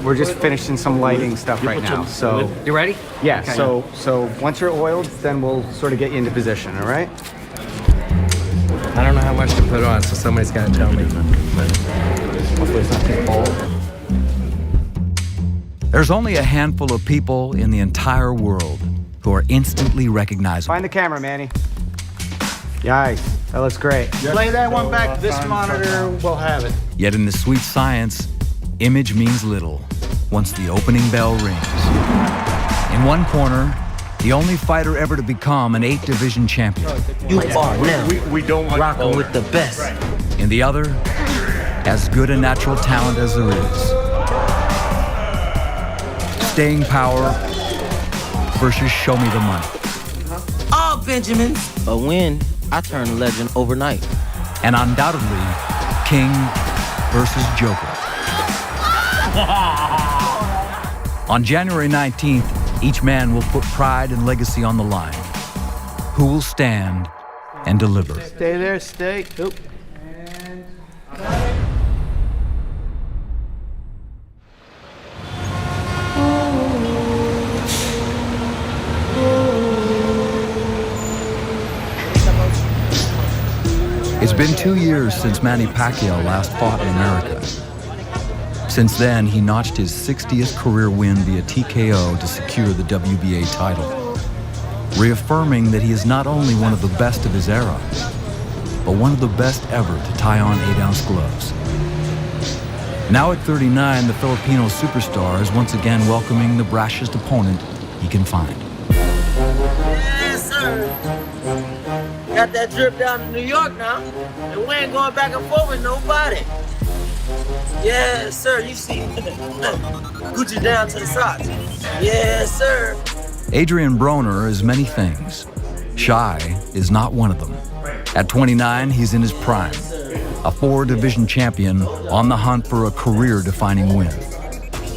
We're just finishing some lighting stuff right now, so... You ready? Yeah, okay. so once you're oiled, then we'll sort of get you into position, all right? I don't know how much to put on, so somebody's got to tell me. Hopefully it's not too cold. There's only a handful of people in the entire world who are instantly recognizable. Find the camera, Manny. Nice, that looks great. Play that one back, this monitor will have it. Yet in the sweet science, image means little once the opening bell rings. In one corner, the only fighter ever to become an 8-division champion. You are now We don't want rocking with the best. In the other, as good a natural talent as there is. Staying power versus show me the money. All Benjamins. A win, I turn a legend overnight. And undoubtedly, King versus Joker. On January 19th, each man will put pride and legacy on the line. Who will stand and deliver? Stay there, stay. Oop. It's been 2 years since Manny Pacquiao last fought in America. Since then, he notched his 60th career win via TKO to secure the WBA title, reaffirming that he is not only one of the best of his era, but one of the best ever to tie on 8-ounce gloves. Now at 39, the Filipino superstar is once again welcoming the brashest opponent he can find. Yes, sir. Got that trip down to New York now, and we ain't going back and forth with nobody. Yes, sir. You see, Gucci down to the socks. Yes, sir. Adrien Broner is many things. Shy is not one of them. At 29, he's in his prime. A 4-division champion on the hunt for a career-defining win.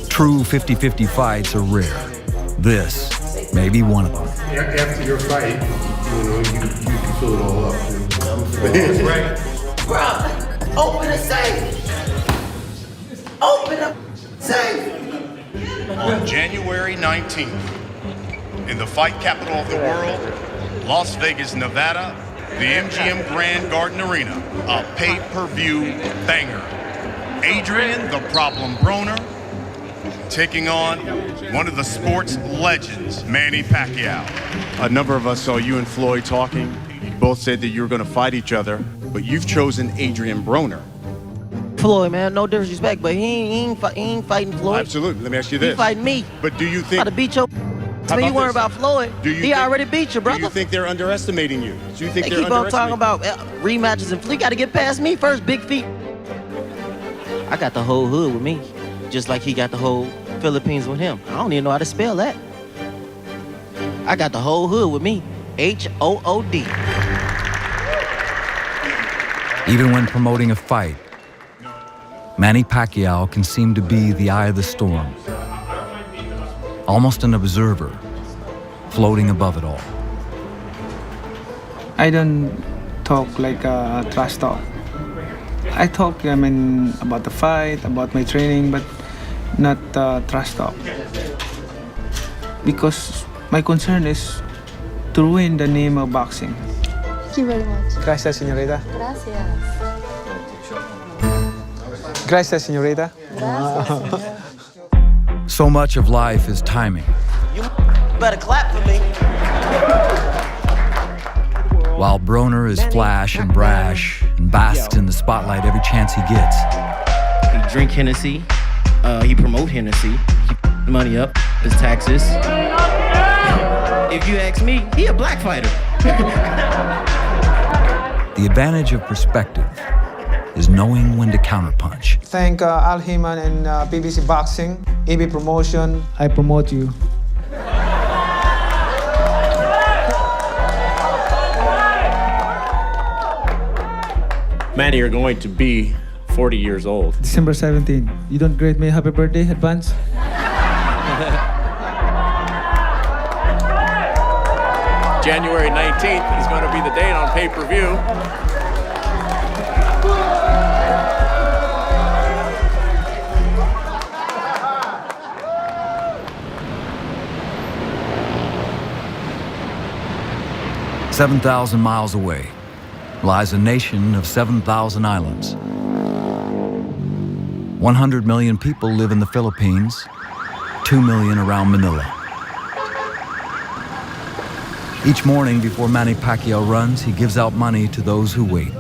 True 50-50 fights are rare. This may be one of them. After your fight, you can fill it all up. Right. Bruh, open the safe. Open up safe. On January 19th, in the fight capital of the world, Las Vegas, Nevada, the MGM Grand Garden Arena, a pay-per-view banger. Adrien "The Problem" Broner taking on one of the sport's legends, Manny Pacquiao. A number of us saw you and Floyd talking. You both said that you were going to fight each other, but you've chosen Adrien Broner. Floyd, man, no disrespect, but he ain't fighting Floyd. Absolutely. Let me ask you this. He fighting me. But do you think... How to beat your... I mean, you worry about Floyd. He already beat you, brother. Do you think they're underestimating you? Do you think they they're keep on talking underestimating about rematches and Floyd got to get past me first, big feet. I got the whole hood with me, just like he got the whole Philippines with him. I don't even know how to spell that. I got the whole hood with me, H-O-O-D. Even when promoting a fight, Manny Pacquiao can seem to be the eye of the storm. Almost an observer, floating above it all. I don't talk like a trash talk. I talk, about the fight, about my training, but not trash talk. Because my concern is to ruin the name of boxing. Thank you very much. Gracias, señorita. Gracias. Gracias, señorita. Gracias. So much of life is timing. You better clap for me. While Broner is flash and brash and basks in the spotlight every chance he gets. He drink Hennessy, he promote Hennessy, he the money up, his taxes. If you ask me, he a black fighter. The advantage of perspective is knowing when to counterpunch. Thank Al Himan and BBC Boxing, AB Promotion. I promote you. Manny, you're going to be 40 years old. December 17. You don't grade me happy birthday advance? January 19th is going to be the date on pay-per-view. 7,000 miles away lies a nation of 7,000 islands. 100 million people live in the Philippines, 2 million around Manila. Each morning before Manny Pacquiao runs, he gives out money to those who wait.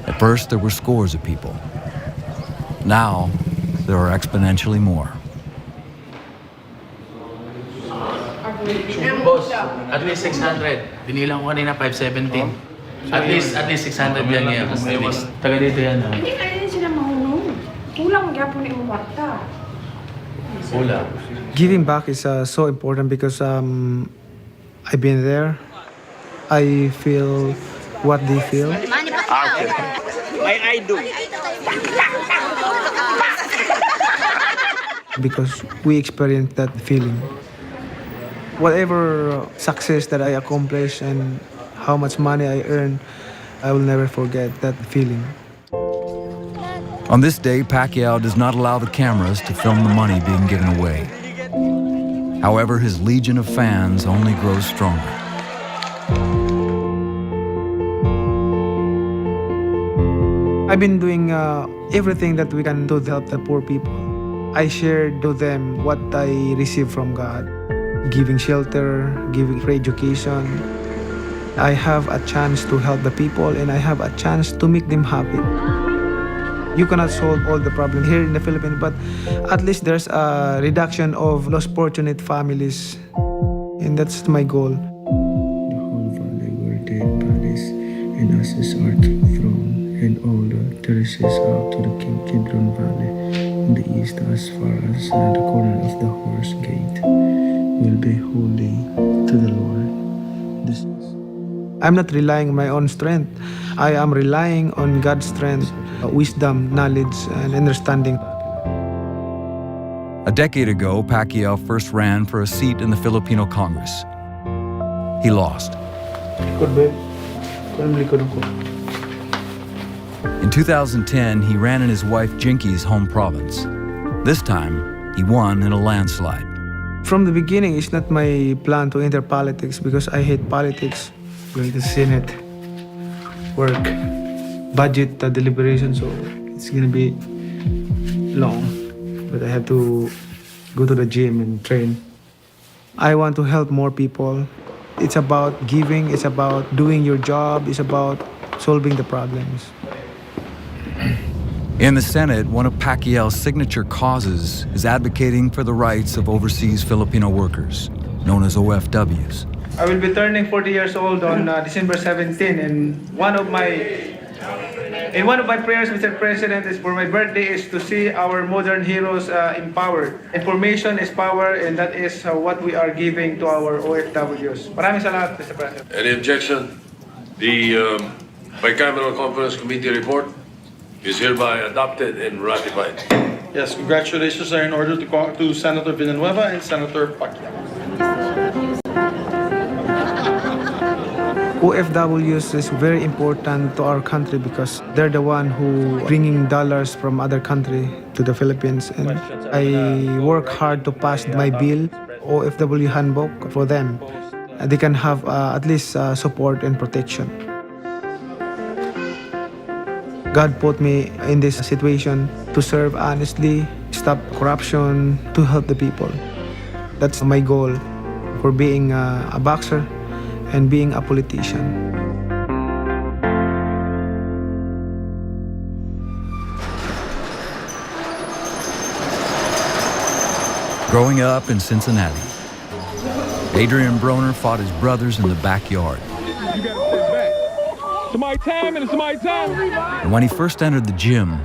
At first, there were scores of people. Now, there are exponentially more. Boss, at least 600. Binilang ko kanina 517. At least 600 yan ngayon. At least. Taga dito yan. Hindi kaya din sila mahulog. Kulang gyapon imong kwarta. Kulang. Giving back is so important because I've been there. I feel what they feel. Manny Pacquiao. My idol. Because we experience that feeling. Whatever success that I accomplish and how much money I earn, I will never forget that feeling. On this day, Pacquiao does not allow the cameras to film the money being given away. However, his legion of fans only grows stronger. I've been doing everything that we can do to help the poor people. I shared to them what I received from God. Giving shelter, giving free education. I have a chance to help the people and I have a chance to make them happy. You cannot solve all the problems here in the Philippines, but at least there's a reduction of lost fortunate families. And that's my goal. The whole valley were dead bodies, and ashes are thrown, and all the terraces out to the Kidron Valley in the east as far as the corner of the horse gate will be holy to the Lord. I'm not relying on my own strength. I am relying on God's strength, wisdom, knowledge, and understanding. A decade ago, Pacquiao first ran for a seat in the Filipino Congress. He lost. In 2010, he ran in his wife Jinky's home province. This time, he won in a landslide. From the beginning, it's not my plan to enter politics because I hate politics. Going to Senate, work, budget deliberation, so it's gonna be long. But I have to go to the gym and train. I want to help more people. It's about giving, it's about doing your job, it's about solving the problems. In the Senate, one of Pacquiao's signature causes is advocating for the rights of overseas Filipino workers, known as OFWs. I will be turning 40 years old on December 17, and one of my prayers, Mr. President, is for my birthday is to see our modern heroes empowered. Information is power, and that is what we are giving to our OFWs. Maraming salamat, Mr. President. Any objection? The Bicameral Conference Committee report is hereby adopted and ratified. Yes, congratulations are in order to Senator Villanueva and Senator Pacquiao. OFWs is very important to our country because they're the one who bringing dollars from other country to the Philippines. And I work hard to pass my bill, OFW handbook, for them. They can have at least support and protection. God put me in this situation to serve honestly, stop corruption, to help the people. That's my goal for being a boxer and being a politician. Growing up in Cincinnati, Adrien Broner fought his brothers in the backyard. You gotta step back. It's my time and it's my time. And when he first entered the gym,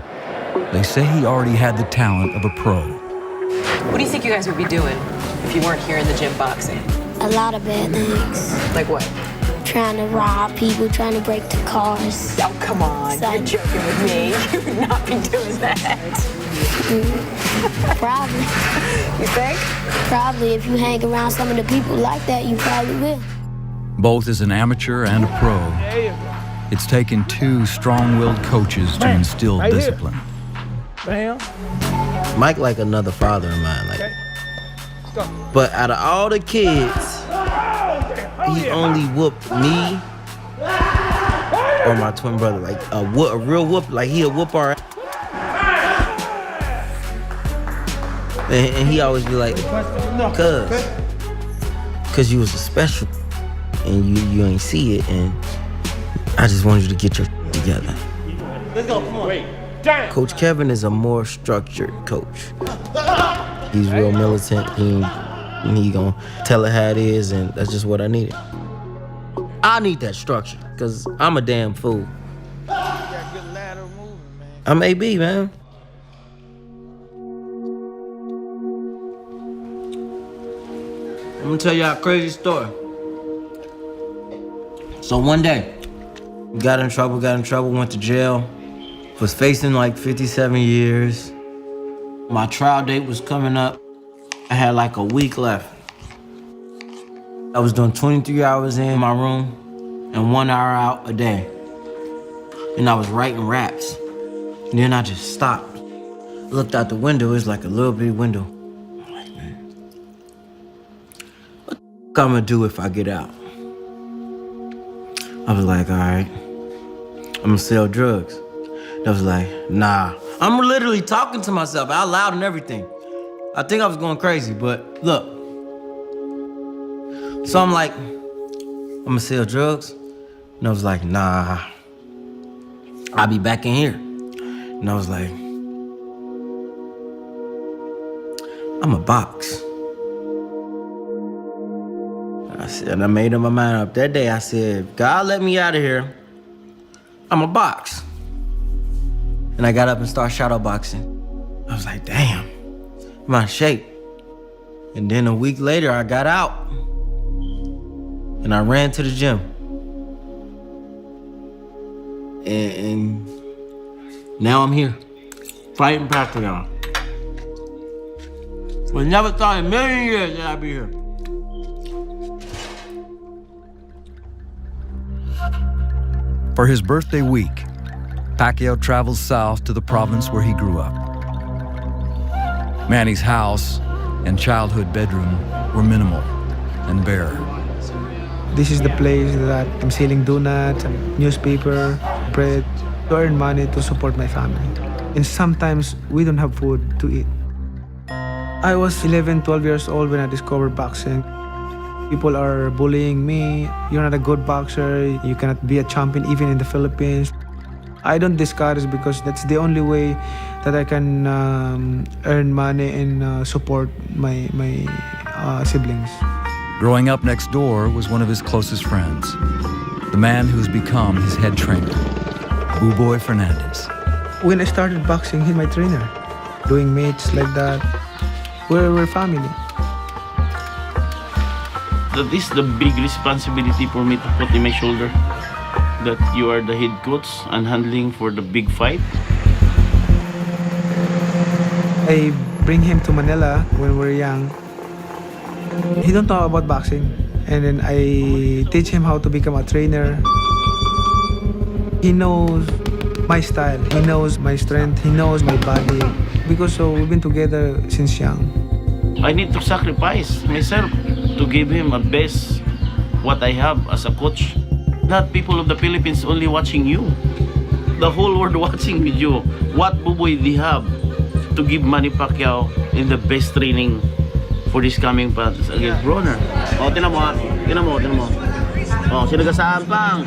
they say he already had the talent of a pro. What do you think you guys would be doing if you weren't here in the gym boxing? A lot of bad things. Like what? Trying to rob people, trying to break the cars. Oh, come on. You're joking with me. You would not be doing that. Probably. You think? Probably. If you hang around some of the people like that, you probably will. Both as an amateur and a pro, it's taken two strong-willed coaches to instill discipline. Bam. Mike like another father of mine. Like, but out of all the kids, he only whooped me or my twin brother. Like a real whoop, like he'll whoop our ass. And he always be like, cause you was a special and you ain't see it, and I just wanted you to get your together. Let's go, come on. Wait. Coach Kevin is a more structured coach. He's real militant. He gonna tell it how it is, and that's just what I needed. I need that structure, cause I'm a damn fool. I'm AB, man. I'm gonna tell y'all a crazy story. So one day, got in trouble, went to jail. Was facing like 57 years. My trial date was coming up. I had like a week left. I was doing 23 hours in my room and 1 hour out a day. And I was writing raps. And then I just stopped. Looked out the window, it was like a little bitty window. I'm like, man, what the I'm gonna do if I get out? I was like, all right, I'm gonna sell drugs. I was like, nah. I'm literally talking to myself out loud and everything. I think I was going crazy, but look. So I'm like, I'm gonna sell drugs? And I was like, nah, I'll be back in here. And I was like, I'm a box. I made up my mind up that day. I said, God let me out of here, I'm a box. And I got up and started shadow boxing. I was like, damn, I'm out of shape. And then a week later, I got out. And I ran to the gym. And now I'm here, fighting Pacquiao. We never thought in a million years that I'd be here. For his birthday week, Pacquiao travels south to the province where he grew up. Manny's house and childhood bedroom were minimal and bare. This is the place that I'm selling donuts, newspaper, bread, to earn money to support my family. And sometimes we don't have food to eat. I was 11, 12 years old when I discovered boxing. People are bullying me. You're not a good boxer. You cannot be a champion even in the Philippines. I don't discourage because that's the only way that I can earn money and support my siblings. Growing up next door was one of his closest friends, the man who's become his head trainer, Buboy Fernandez. When I started boxing, he's my trainer. Doing mates like that, we're family. That is the big responsibility for me to put in my shoulder. That you are the head coach and handling for the big fight. I bring him to Manila when we're young. He don't know about boxing. And then I teach him how to become a trainer. He knows my style. He knows my strength. He knows my body. Because we've been together since young. I need to sacrifice myself to give him a best what I have as a coach. Not people of the Philippines only watching you. The whole world watching you. What Buboy they have to give Manny Pacquiao in the best training for this coming battles against Broner. Oh, tinan mo. Oh, sinagasaan pang.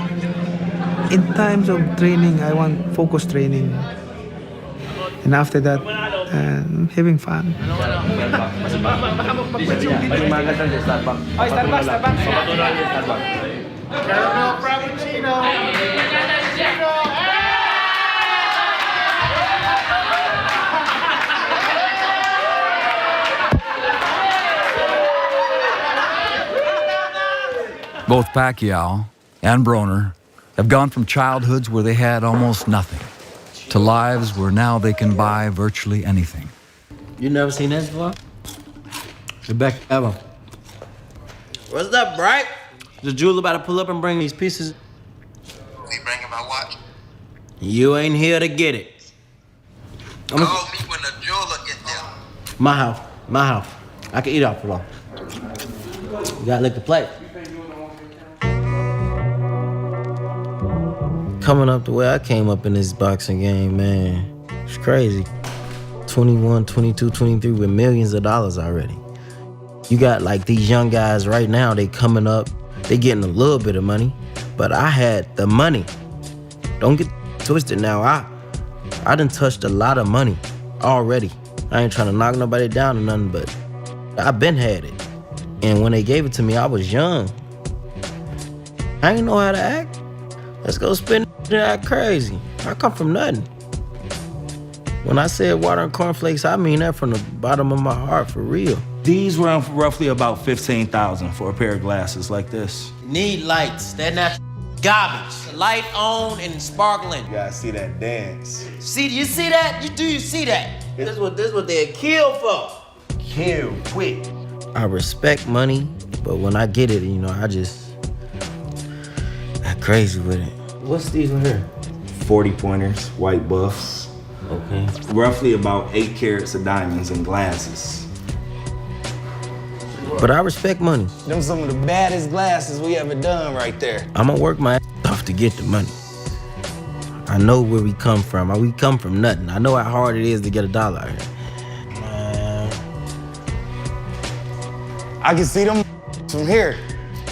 In times of training, I want focus training. And after that, having fun. Both Pacquiao and Broner have gone from childhoods where they had almost nothing to lives where now they can buy virtually anything. You never seen this before? The back ever. What's up, Bright? The jeweler about to pull up and bring these pieces. He bringing my watch? You ain't here to get it. Call me when the jeweler get there. My house. I can eat off it all. You gotta lick the plate. Coming up the way I came up in this boxing game, man, it's crazy. 21, 22, 23 with millions of dollars already. You got like these young guys right now, they coming up, they getting a little bit of money, but I had the money. Don't get twisted now. I done touched a lot of money already. I ain't trying to knock nobody down or nothing, but I been had it. And when they gave it to me, I was young. I ain't know how to act. Let's go spend it and act crazy. I come from nothing. When I said water and cornflakes, I mean that from the bottom of my heart, for real. These run for roughly about $15,000 for a pair of glasses like this. Need lights. They're not garbage. Light on and sparkling. You gotta see that dance. See, you see that? You see that? This is what they're killed for. Kill, quick. I respect money, but when I get it, I just act crazy with it. What's these in here? 40 pointers, white buffs. Okay. Roughly about 8 carats of diamonds and glasses. But I respect money. Them some of the baddest glasses we ever done right there. I'm gonna work my ass off to get the money. I know where we come from. We come from nothing. I know how hard it is to get $1 out here. I can see them from here.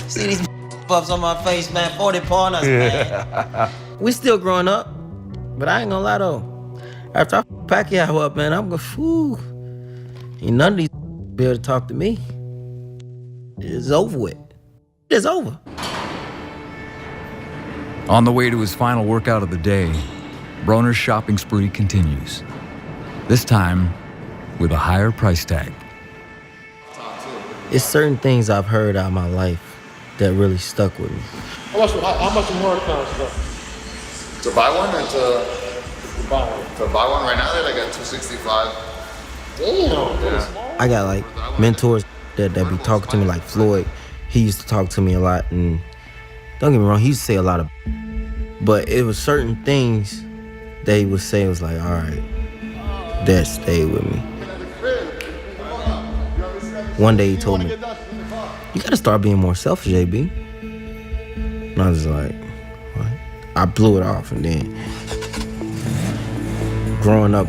See these puffs on my face, man. 40 pointers, man. We still growing up, but I ain't gonna lie though. After I Pacquiao up, man, I'm going, whew. Ain't none of these be able to talk to me. It's over with. It's over. On the way to his final workout of the day, Broner's shopping spree continues. This time, with a higher price tag. It's certain things I've heard out of my life that really stuck with me. How much more pounds though? To buy one or to buy one? To buy one right now, they're like at $265. Damn. Yeah. I got like mentors that be talking to me, like Floyd. He used to talk to me a lot, and don't get me wrong, he used to say a lot of, but it was certain things that he would say. It was like, all right, that stayed with me. One day he told me, you gotta start being more selfish, AB. And I was like, what? I blew it off, and then growing up,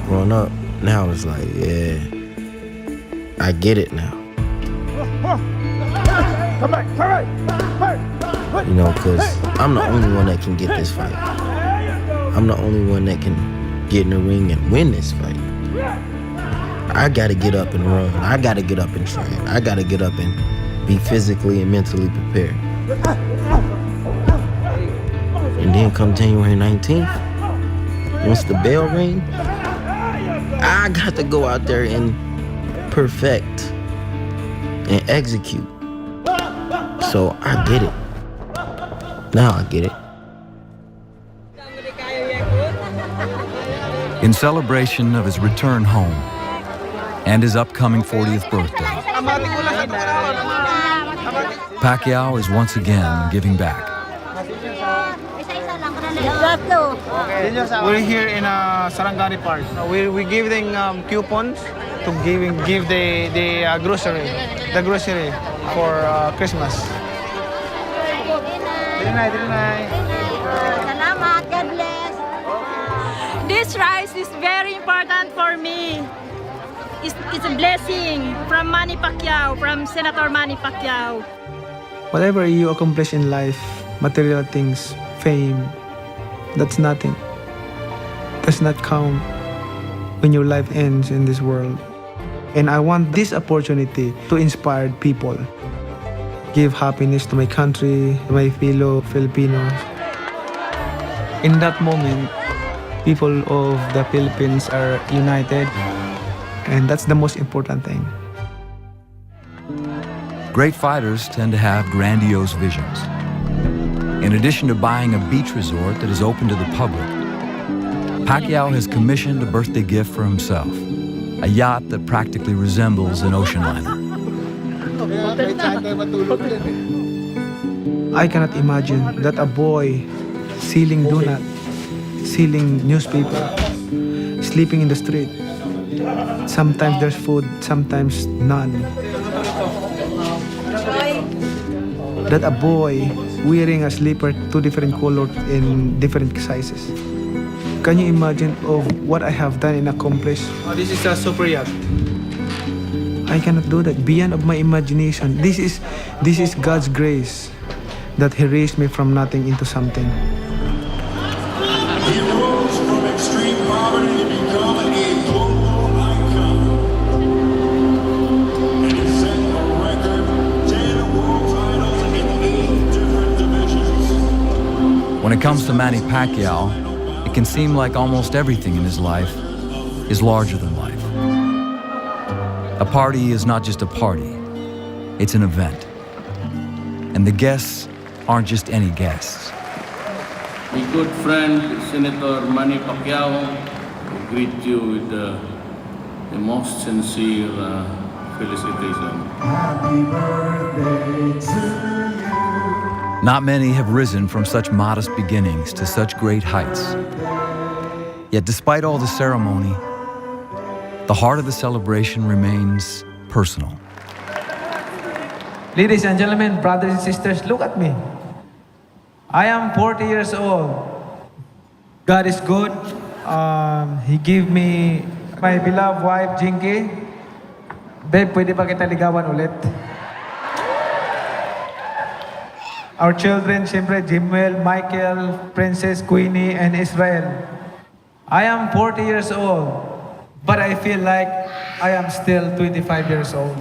now it's like, yeah, I get it now. Cause I'm the only one that can get this fight. I'm the only one that can get in the ring and win this fight. I gotta get up and run. I gotta get up and train. I gotta get up and be physically and mentally prepared. And then come January 19th, once the bell rings, I got to go out there and perfect and execute. So I get it. Now I get it. In celebration of his return home and his upcoming 40th birthday, Pacquiao is once again giving back. We're here in Sarangani Park. We're giving coupons to give the grocery for Christmas. Salamat, God bless. This rice is very important for me. It's a blessing from Manny Pacquiao, from Senator Manny Pacquiao. Whatever you accomplish in life, material things, fame, that's nothing. Does not count when your life ends in this world. And I want this opportunity to inspire people. Give happiness to my country, to my fellow Filipinos. In that moment, people of the Philippines are united, and that's the most important thing. Great fighters tend to have grandiose visions. In addition to buying a beach resort that is open to the public, Pacquiao has commissioned a birthday gift for himself, a yacht that practically resembles an ocean liner. I cannot imagine that a boy selling donut, selling newspaper, sleeping in the street. Sometimes there's food, sometimes none. That a boy wearing a slipper, 2 different colors in different sizes. Can you imagine of what I have done and accomplished? Oh, this is a super yacht. I cannot do that. Beyond of my imagination. This is God's grace that He raised me from nothing into something. He rose from extreme poverty to become a global icon. And he set a record 10 world titles in 8 different divisions. When it comes to Manny Pacquiao, it can seem like almost everything in his life is larger than life. A party is not just a party, it's an event. And the guests aren't just any guests. My good friend, Senator Manny Pacquiao, I greet you with the most sincere felicitation. Happy birthday to you. Not many have risen from such modest beginnings to such great heights. Yet despite all the ceremony, the heart of the celebration remains personal. Ladies and gentlemen, brothers and sisters, look at me. I am 40 years old. God is good. He gave me my beloved wife, Jinky. Babe, pwede ba kita ligawan ulit? Our children, siyempre, Jimuel, Michael, Princess, Queenie, and Israel. I am 40 years old, but I feel like I am still 25 years old.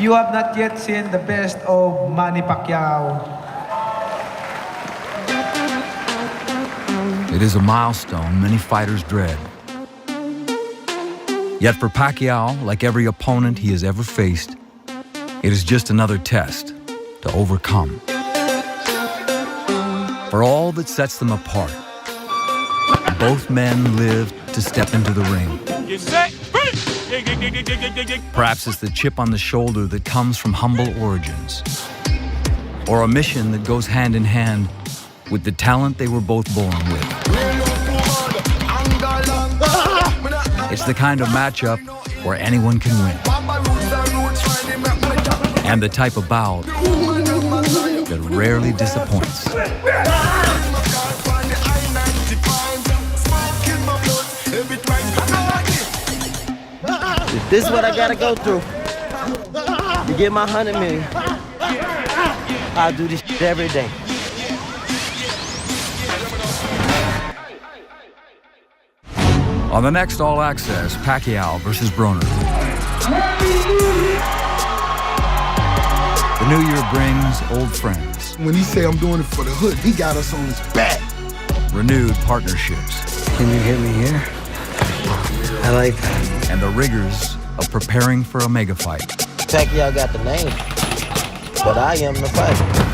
You have not yet seen the best of Manny Pacquiao. It is a milestone many fighters dread. Yet for Pacquiao, like every opponent he has ever faced, it is just another test to overcome. For all that sets them apart, both men live to step into the ring. Perhaps it's the chip on the shoulder that comes from humble origins, or a mission that goes hand in hand with the talent they were both born with. It's the kind of matchup where anyone can win, and the type of bout that rarely disappoints. This is what I gotta go through to get my 100 million. I'll do this shit every day. On the next All Access, Pacquiao versus Broner. The new year brings old friends. When he say I'm doing it for the hood, he got us on his back. Renewed partnerships. Can you hit me here? I like that. And the rigors of preparing for a mega fight. Pacquiao got the name, but I am the fighter.